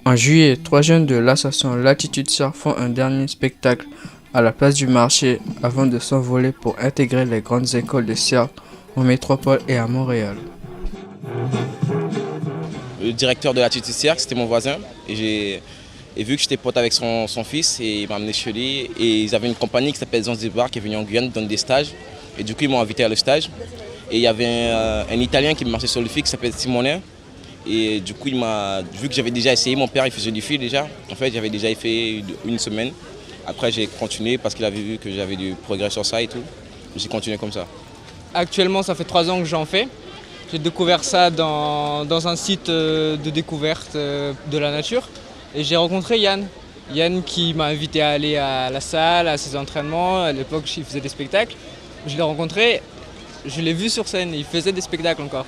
En juillet, 3 jeunes de l'association Latitude Cirque font un dernier spectacle à la place du marché avant de s'envoler pour intégrer les grandes écoles de cirque en métropole et à Montréal. Le directeur de Latitude Cirque, c'était mon voisin. Et vu que j'étais pote avec son fils, et il m'a amené chez lui. Et ils avaient une compagnie qui s'appelle Zanzibar qui est venue en Guyane donner des stages. Et du coup, ils m'ont invité à le stage. Et il y avait un Italien qui marchait sur le fil qui s'appelle Simone. Et du coup, vu que j'avais déjà essayé, mon père il faisait du fil déjà. En fait, j'avais déjà fait une semaine. Après, j'ai continué parce qu'il avait vu que j'avais du progrès sur ça et tout. J'ai continué comme ça. Actuellement, ça fait 3 ans que j'en fais. J'ai découvert ça dans un site de découverte de la nature. Et j'ai rencontré Yann. Yann qui m'a invité à aller à la salle, à ses entraînements. À l'époque, il faisait des spectacles. Je l'ai rencontré, je l'ai vu sur scène, il faisait des spectacles encore.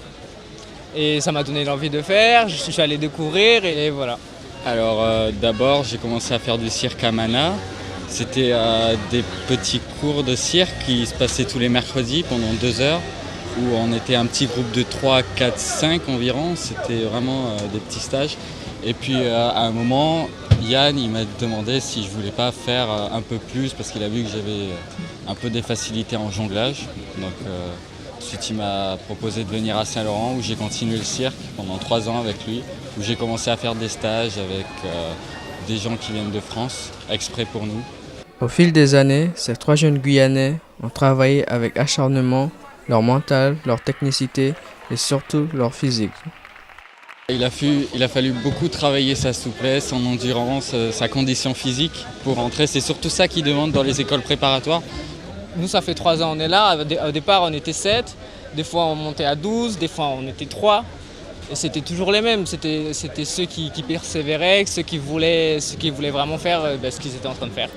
Et ça m'a donné l'envie de faire, je suis allé découvrir et voilà. Alors d'abord j'ai commencé à faire du cirque à Mana. C'était des petits cours de cirque qui se passaient tous les mercredis pendant 2 heures où on était un petit groupe de 3, 4, 5 environ. C'était vraiment des petits stages. Et puis à un moment, Yann il m'a demandé si je voulais pas faire un peu plus parce qu'il a vu que j'avais un peu des facilités en jonglage. Donc ensuite il m'a proposé de venir à Saint-Laurent où j'ai continué le cirque pendant 3 ans avec lui, où j'ai commencé à faire des stages avec des gens qui viennent de France, exprès pour nous. Au fil des années, ces 3 jeunes Guyanais ont travaillé avec acharnement leur mental, leur technicité et surtout leur physique. Il a fallu beaucoup travailler sa souplesse, son endurance, sa condition physique pour rentrer. C'est surtout ça qu'ils demandent dans les écoles préparatoires. Nous, ça fait 3 ans on est là. Au départ, on était 7. Des fois, on montait à 12. Des fois, on était 3. Et c'était toujours les mêmes. C'était ceux qui persévéraient, ceux qui voulaient vraiment faire ce qu'ils étaient en train de faire.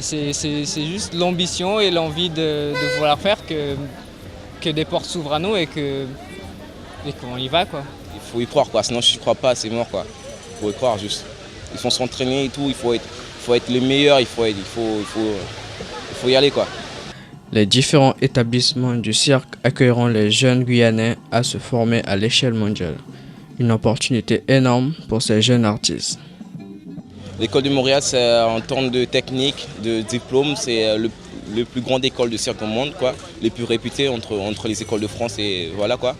C'est juste l'ambition et l'envie de vouloir faire que des portes s'ouvrent à nous et qu'on y va, quoi. Il faut y croire, quoi. Sinon si je ne crois pas, c'est mort, quoi. Il faut y croire juste. Il faut s'entraîner et tout, il faut être le meilleur, il faut y aller, quoi. Les différents établissements du cirque accueilleront les jeunes Guyanais à se former à l'échelle mondiale. Une opportunité énorme pour ces jeunes artistes. L'école de Montréal, c'est en termes de technique, de diplôme, c'est le plus grande école de cirque au monde, quoi. Les plus réputées entre les écoles de France et voilà, quoi.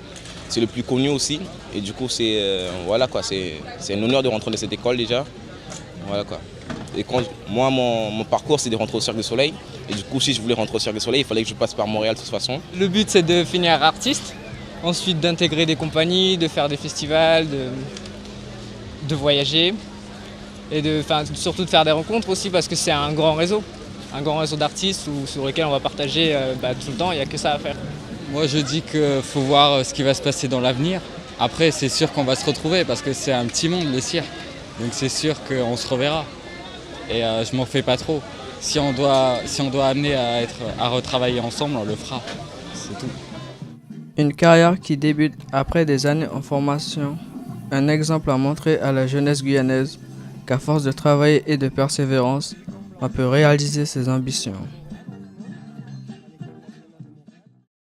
C'est le plus connu aussi. Et du coup, c'est voilà, quoi. C'est un honneur de rentrer dans cette école déjà. Voilà, quoi. Et moi, mon parcours, c'est de rentrer au Cirque du Soleil. Et du coup, si je voulais rentrer au Cirque du Soleil, il fallait que je passe par Montréal de toute façon. Le but, c'est de finir artiste. Ensuite, d'intégrer des compagnies, de faire des festivals, de voyager. Et surtout de faire des rencontres aussi parce que c'est un grand réseau d'artistes sur lequel on va partager tout le temps, il n'y a que ça à faire. Moi je dis qu'il faut voir ce qui va se passer dans l'avenir. Après c'est sûr qu'on va se retrouver parce que c'est un petit monde le cirque. Donc c'est sûr qu'on se reverra. Et je m'en fais pas trop. Si on doit amener à retravailler ensemble, on le fera. C'est tout. Une carrière qui débute après des années en formation. Un exemple à montrer à la jeunesse guyanaise qu'à force de travail et de persévérance, on peut réaliser ses ambitions.